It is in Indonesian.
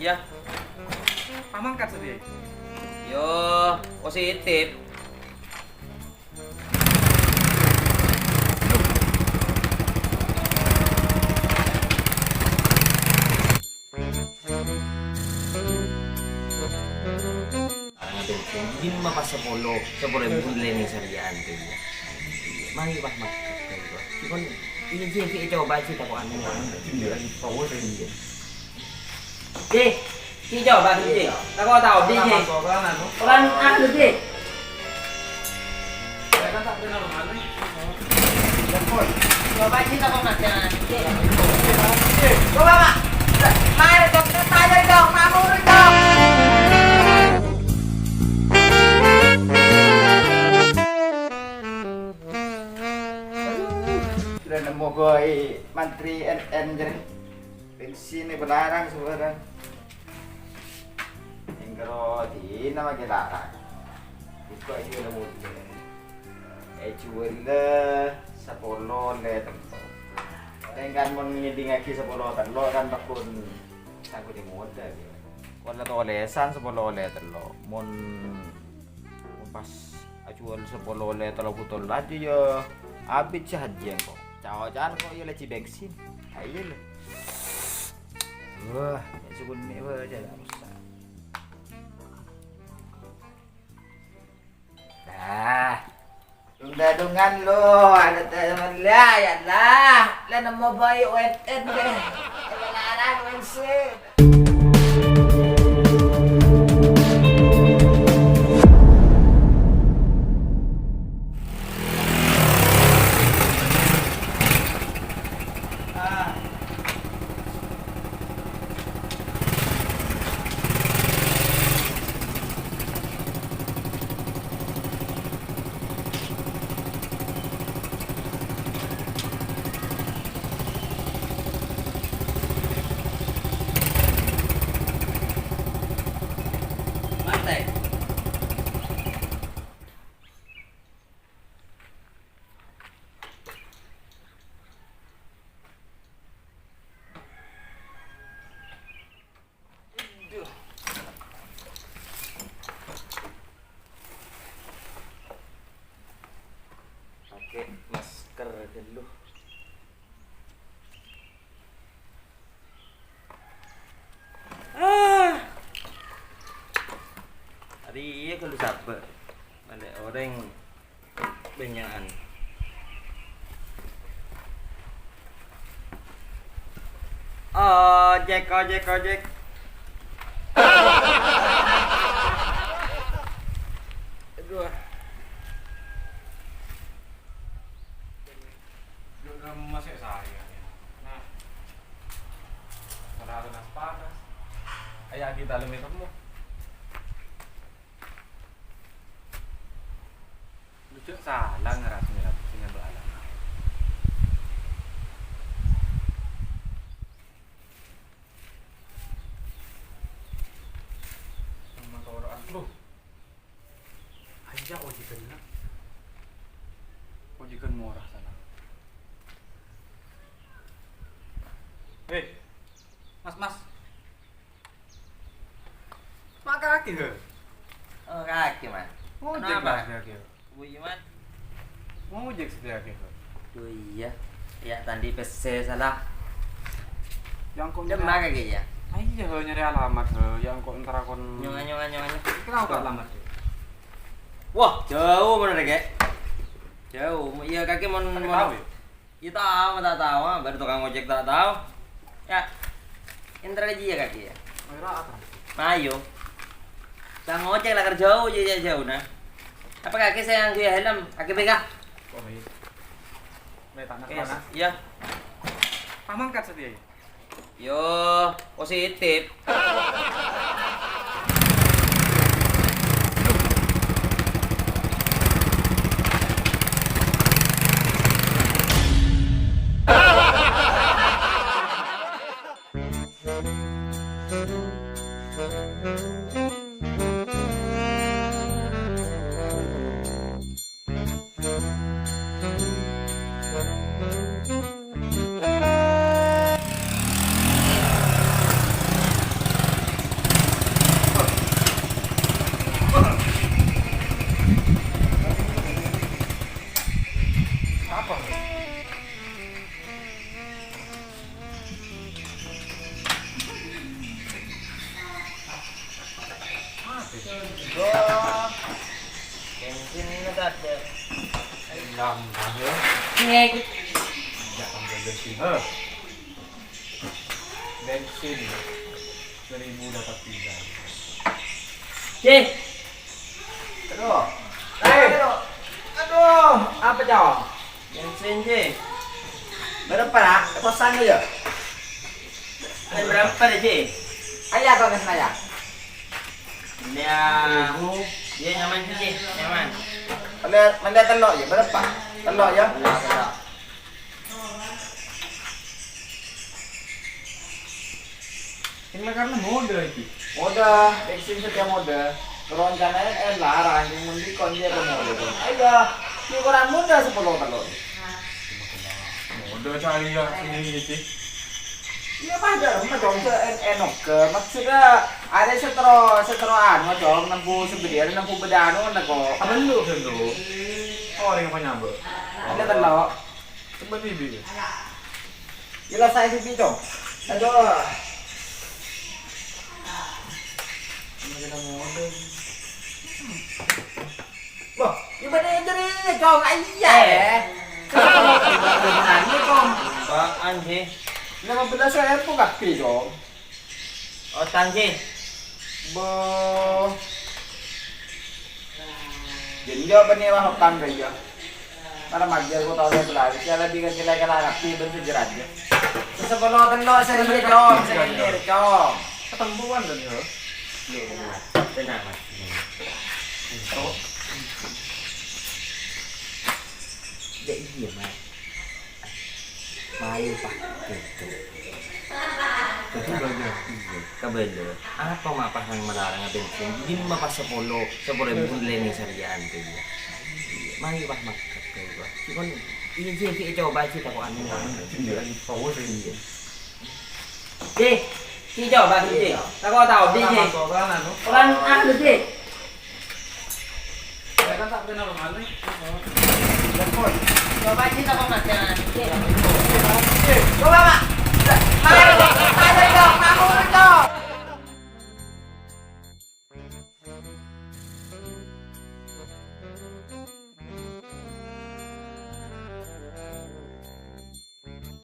Iya. Pamangkat sedih. Yo, positif. Hindi mo mapasapolo sa pulay ni sarian ko ya. Mari ba mak. Kon ini sih kita coba sih tako anu ini lagi power ini. Đi chở bà đi ta có tàu đi gì con ăn được gì rồi ba chỉ ta con mặt nhà có ba ạ mai được mai đây đâu mai mua đây đâu sudah nemu gue Menteri NN jadi bensin ini belarang sebenarnya. Kalau di nama kita itu aja udah mungkin jual sepuluh le tempat dengan mengiding lagi sepuluh telur kan bakun aku di moda kalau tolesan sepuluh le telur mon pas jual sepuluh le telur betul aja ya habis saja kok cawajan kok ya leci bensin ayo lah wah cukup nih aja harus. Dung-dadungan lo, ada teman lihat lah, lah nama bayi UNN deh, kebenaran wensip. Pakai masker dulu. Tadi iya kalau siapa ada orang benyakan. Ojek. Aduh. Masih saya. Nah, kalau nas panas, ayah kita lemah kamu. Lucu salah ngeras ngeras dengan doalan. Sama orang lu, aja ojikan lah, ojikan murah sana. Hei, mas, mak kaki ke? Oh kaki man. Mau Kenapa? jek kaki. Wih man. Mau jek setia kaki. Oh iya. Ya tadi PC salah. Yang kau Jam mana kaki ya? Iya, nyari alamat yang kau entar kon. Nyongan. Kenapa alamat? Wah, jauh mana deh kek? Jauh. Iya kaki mau Tahu ya? Iya tahu, tak tahu. Baru tukang ojek tak tahu. Ya, entar aja ya kaki ya. Merah apa? Mayo. Tukang ojek lah jauh jauh nah. Apa kaki saya yang dia helm? Kaki pegang. Oh iya. Tanah Yes. tanah. Iya. Pamangkat setia. Yo, positif. Dam, Nghe jangan bensin. Bensin 1000 dapat 3. Ci. Aduh. Aduh. Aduh, apa cowok? Bensin Ci. Berapa lah? Kosan aja. Ada berapa deh Ci? Ayah kau kesana ya? Ya, dia nyaman sih Ci, nyaman. Menda telok ya, berapa? Telok ya? Belak. Ini karena mode itu. Mode, vaksin setiap mode. Rencananya larang, yang mending konjek ke mode. Ayo, ini kurang muda 10 telok. Mode cari ya ini sih. Iya pada, macam enok ke maksudnya ada seteroan macam nampu sebedian nampu bedano nak kok. Apa lu kan lu? Orang yang penyambut. Ada telok. Coba bibi. Jelas saya bibi dong. Aduh. Ini kita mode. Wah, ibadah jadi kau iya ya. Ini kau. Apaan Ci? 15 saya pun kapi dong. Otan Ci. Bo. Jadi dia benih hokan kaya. Para mager ko tahu dia belai. Dia lebih kan sila kala kapi bentuk jerat dia. Sebelum telo saya beli dong, saya beli dong. Ketempuan kan ya. Tenang Mas. Dia iya Mas. Mayu Pak. Gitu. Kabel. Apa mapas yang melarang bensin? Jadi mapas 10 bulan yang seriaan tuh ya. Mayu Pak makat kayak gua. Cuman ini sih coba sih aku anu. Power ini. Chị coba chị. Ta có tàu đi chị. Orang anu chị. Kan tak kenal mana. Coba sih ta có mặt chị.